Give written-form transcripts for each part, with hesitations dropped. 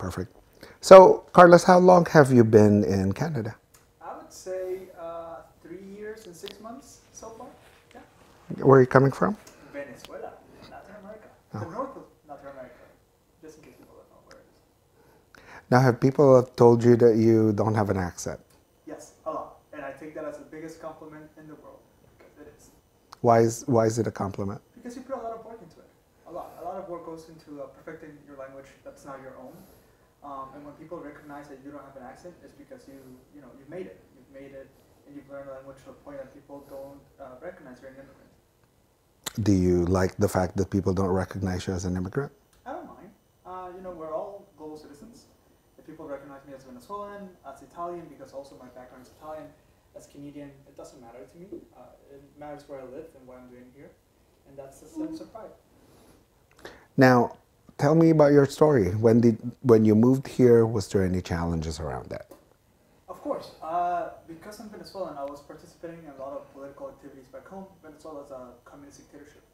Perfect. So, Carlos, how long have you been in Canada? I would say 3 years and 6 months so far. Yeah. Where are you coming from? Venezuela, Latin America, the Oh. north of Latin America, just in case people don't know where it is. Now, have people told you that you don't have an accent? Yes, a lot. And I take that as the biggest compliment in the world, because it is. Why is it a compliment? Because you put a lot of work into it. A lot. A lot of work goes into perfecting your language that's not your own. And when people recognize that you don't have an accent, it's because you've made it. You've made it, and you've learned a language to a point that people don't recognize you're an immigrant. Do you like the fact that people don't recognize you as an immigrant? I don't mind. We're all global citizens. If people recognize me as Venezuelan, as Italian, because also my background is Italian, as Canadian, it doesn't matter to me. It matters where I live and what I'm doing here, and that's a sense of pride. Now, tell me about your story. When you moved here, was there any challenges around that? Of course, because I'm Venezuelan, I was participating in a lot of political activities back home. Venezuela is a communist dictatorship,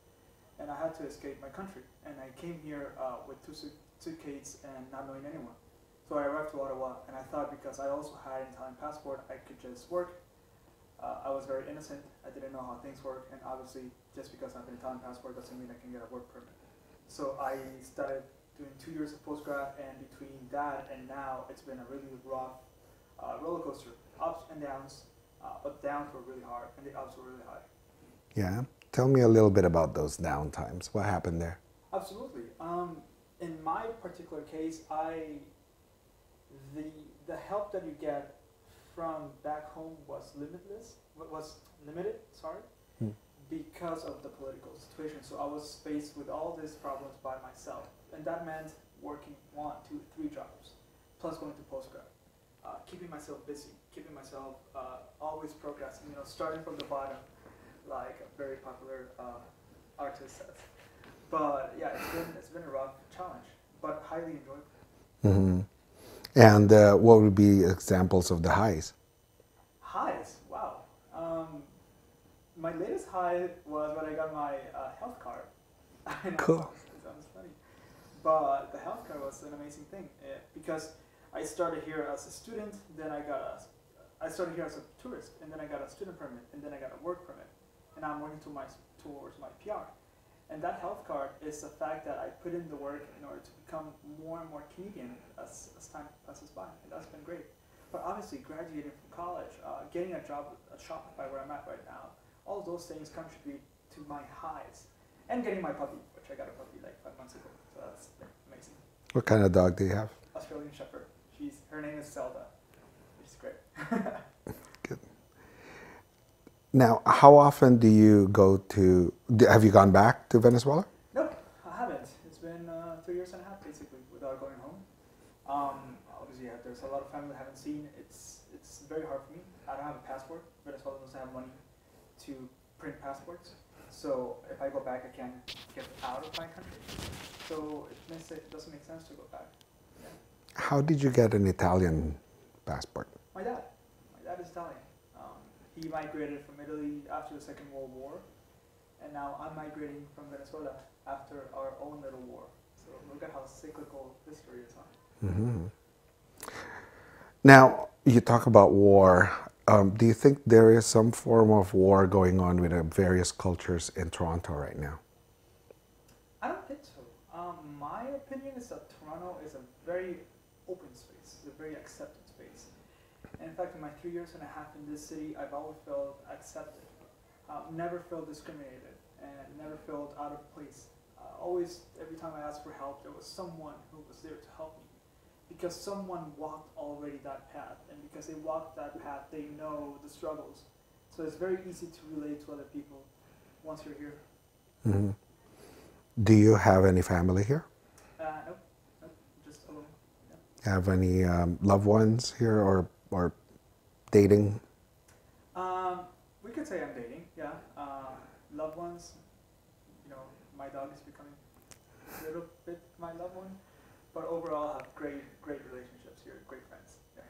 and I had to escape my country. And I came here with two suitcases and not knowing anyone. So I arrived to Ottawa, and I thought because I also had an Italian passport, I could just work. I was very innocent. I didn't know how things work, and obviously, just because I have an Italian passport doesn't mean I can get a work permit. So I started doing 2 years of postgrad, and between that and now, it's been a really rough roller coaster, ups and downs, but downs were really hard, and the ups were really high. Yeah. Tell me a little bit about those downtimes. What happened there? Absolutely. In my particular case, the help that you get from back home was limited, because of the political situation. So I was faced with all these problems by myself, and that meant working 1, 2, 3 jobs, plus going to postgrad, keeping myself busy, keeping myself always progressing. Starting from the bottom, like a very popular artist says. But yeah, it's been a rough challenge, but highly enjoyable. Mm-hmm. And what would be examples of the highs? Highs, wow. My latest high was when I got my health card. I know Cool. it sounds funny, but the health card was an amazing thing because I started here as a student, then I started here as a tourist, and then I got a student permit, and then I got a work permit, and I'm working towards my PR. And that health card is the fact that I put in the work in order to become more and more Canadian as time passes by, and that's been great. But obviously, graduating from college, getting a job at Shopify where I'm at right now, all of those things contribute to my highs. And getting my puppy, which I got a puppy like 5 months ago, so that's amazing. What kind of dog do you have? Australian Shepherd. Her name is Zelda. She's great. Good. Now, how often do you have you gone back to Venezuela? Nope, I haven't. It's been 3 years and a half basically without going home. Obviously, there's a lot of family I haven't seen. It's very hard for me. I don't have a passport. Venezuela doesn't have money to print passports. So if I go back, I can't get out of my country. So it doesn't make sense to go back. Yeah. How did you get an Italian passport? My dad. My dad is Italian. He migrated from Italy after the Second World War, and now I'm migrating from Venezuela after our own little war. So look at how cyclical history is, huh? Mm-hmm. Now, you talk about war. Do you think there is some form of war going on with various cultures in Toronto right now? I don't think so. My opinion is that Toronto is a very open space. It's a very accepting space. And in fact, in my 3 years and a half in this city, I've always felt accepted. Never felt discriminated, and never felt out of place. Always, every time I asked for help, there was someone who was there to help me. Because someone walked already that path, and because they walked that path, they know the struggles. So it's very easy to relate to other people once you're here. Mm-hmm. Do you have any family here? Nope, just alone. Yeah. Have any loved ones here or dating? We could say I'm dating, yeah. Loved ones, my dog is becoming a little bit my loved one. But overall, I have great relationships here, great friends. Yeah.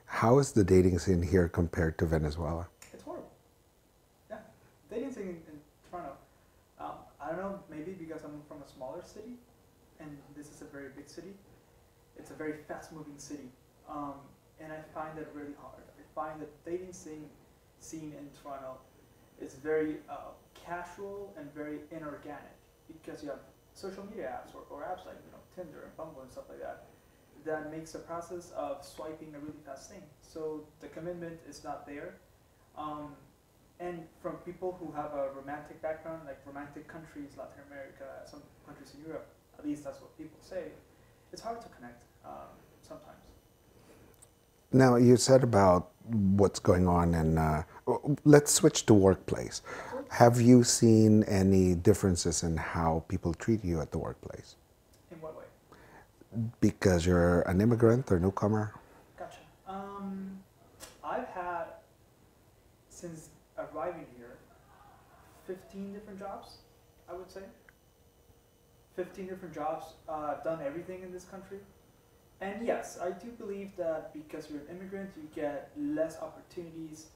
How is the dating scene here compared to Venezuela? It's horrible. Yeah, dating scene in Toronto. I don't know, maybe because I'm from a smaller city, and this is a very big city. It's a very fast-moving city, and I find that really hard. I find that dating scene in Toronto is very casual and very inorganic because you have social media apps or apps like Tinder and Bumble and stuff like that that makes the process of swiping a really fast thing. So the commitment is not there. And from people who have a romantic background, like romantic countries, Latin America, some countries in Europe, at least that's what people say, it's hard to connect sometimes. Now, you said about what's going on in, let's switch to workplace. Have you seen any differences in how people treat you at the workplace? In what way? Because you're an immigrant or newcomer? Gotcha. I've had, since arriving here, 15 different jobs, I would say. 15 different jobs, done everything in this country. And yes, I do believe that because you're an immigrant, you get less opportunities,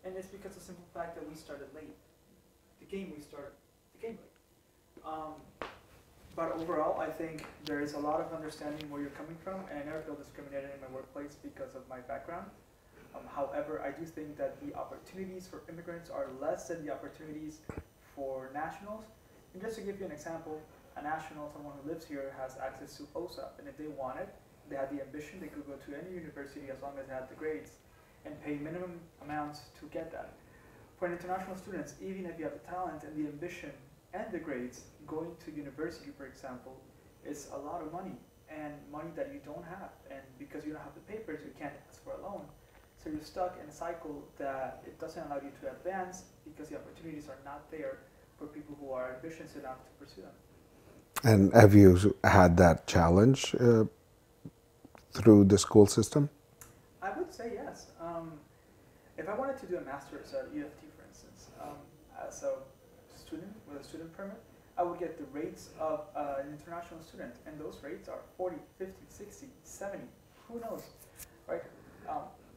and it's because of the simple fact that we started late. We started the game late. But overall, I think there is a lot of understanding where you're coming from, and I never feel discriminated in my workplace because of my background. However, I do think that the opportunities for immigrants are less than the opportunities for nationals. And just to give you an example, a national, someone who lives here, has access to OSA, and if they want it, they had the ambition, they could go to any university as long as they had the grades and pay minimum amounts to get that. For international students, even if you have the talent and the ambition and the grades, going to university, for example, is a lot of money, and money that you don't have. And because you don't have the papers, you can't ask for a loan. So you're stuck in a cycle that it doesn't allow you to advance because the opportunities are not there for people who are ambitious enough to pursue them. And have you had that challenge through the school system? I would say yes. If I wanted to do a master's at UFT, for instance, as a student with a student permit, I would get the rates of an international student, and those rates are 40, 50, 60, 70, who knows, right?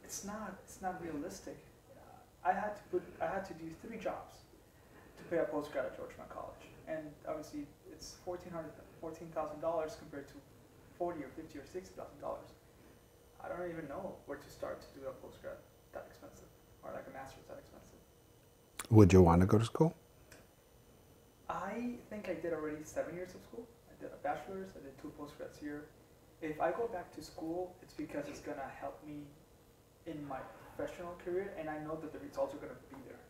It's not realistic. I had to do 3 jobs to pay a postgrad at Georgetown College, and obviously it's $14,000 compared to $40 or $50 or $60,000. I don't even know where to start to do a postgrad that expensive, or like a master's that expensive. Would you want to go to school? I think I did already 7 years of school. I did a bachelor's, I did 2 postgrads here. If I go back to school, it's because it's gonna help me in my professional career, and I know that the results are gonna be there.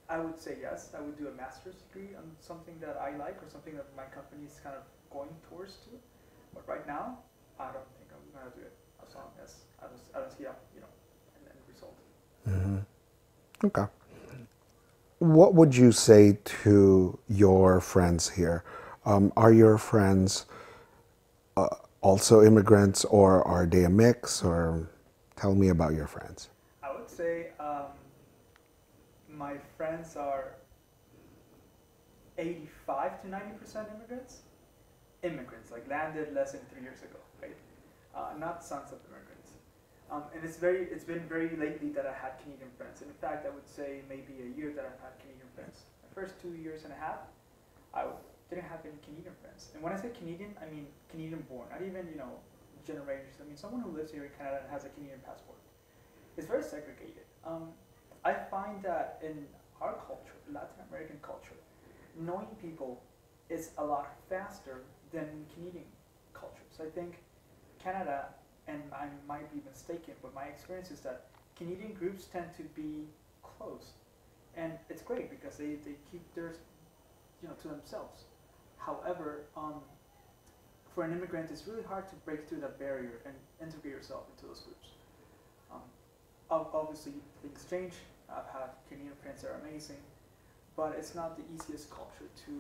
I would say yes, I would do a master's degree on something that I like or something that my company is kind of going towards to. But right now, I don't think I'm gonna do it as long as I don't see an end result. Mm-hmm. Okay. What would you say to your friends here? Are your friends also immigrants, or are they a mix? Or tell me about your friends. I would say my friends are 85 to 90% immigrants. Immigrants, like landed less than 3 years ago, right? Not sons of immigrants. And it's been very lately that I had Canadian friends. And in fact, I would say maybe a year that I've had Canadian friends. The first 2 years and a half, I didn't have any Canadian friends. And when I say Canadian, I mean Canadian born, not even, generations. I mean someone who lives here in Canada and has a Canadian passport. It's very segregated. I find that in our culture, Latin American culture, knowing people is a lot faster than Canadian culture. So I think Canada, and I might be mistaken, but my experience is that Canadian groups tend to be close. And it's great because they keep theirs to themselves. However, for an immigrant, it's really hard to break through that barrier and integrate yourself into those groups. Obviously, things change. I've had Canadian friends that are amazing, but it's not the easiest culture to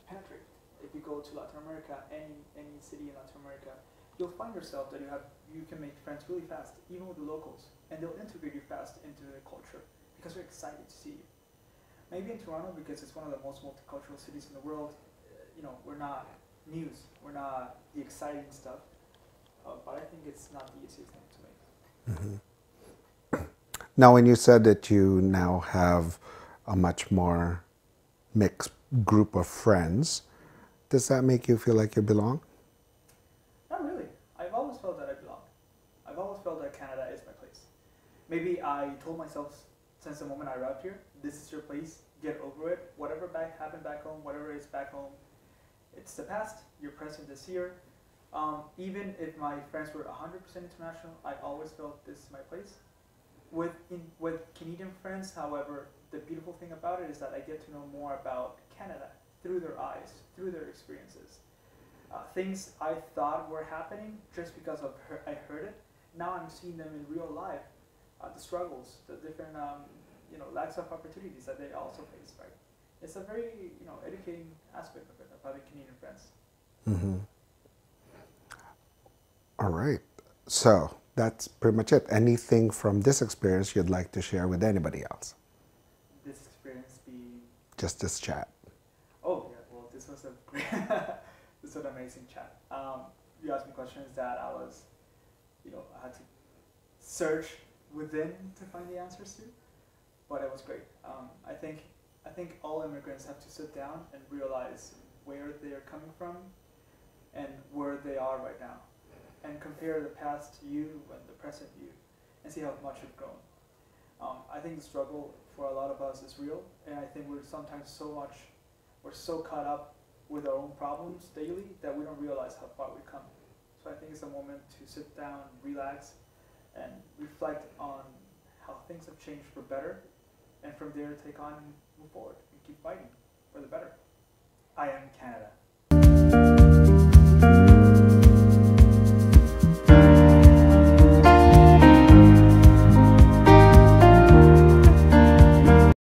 penetrate. If you go to Latin America, any city in Latin America, you'll find yourself that you can make friends really fast, even with the locals, and they'll integrate you fast into the culture because they're excited to see you. Maybe in Toronto, because it's one of the most multicultural cities in the world, we're not news, we're not the exciting stuff, but I think it's not the easiest thing to make. Mm-hmm. Now, when you said that you now have a much more mixed group of friends, does that make you feel like you belong? Not really. maybe I told myself since the moment I arrived here, this is your place, get over it. Whatever happened back home, whatever is back home, it's the past, your present is here. Even if my friends were 100% international, I always felt this is my place. With Canadian friends, however, the beautiful thing about it is that I get to know more about Canada through their eyes, through their experiences. Things I thought were happening just because I heard it, now I'm seeing them in real life. The struggles, the different lacks of opportunities that they also face, right? It's a very educating aspect of it, of having Canadian friends. Mm-hmm. All right. So that's pretty much it. Anything from this experience you'd like to share with anybody else? This experience being... Just this chat. Oh, yeah. Well, this was a great... this was an amazing chat. You asked me questions that I was, I had to search within to find the answers to, but it was great. I think all immigrants have to sit down and realize where they are coming from and where they are right now, and compare the past you and the present you, and see how much you've grown. I think the struggle for a lot of us is real, and I think we're sometimes we're so caught up with our own problems daily that we don't realize how far we've come. So I think it's a moment to sit down, relax, and reflect on how things have changed for better, and from there take on and move forward and keep fighting for the better. I am Canada.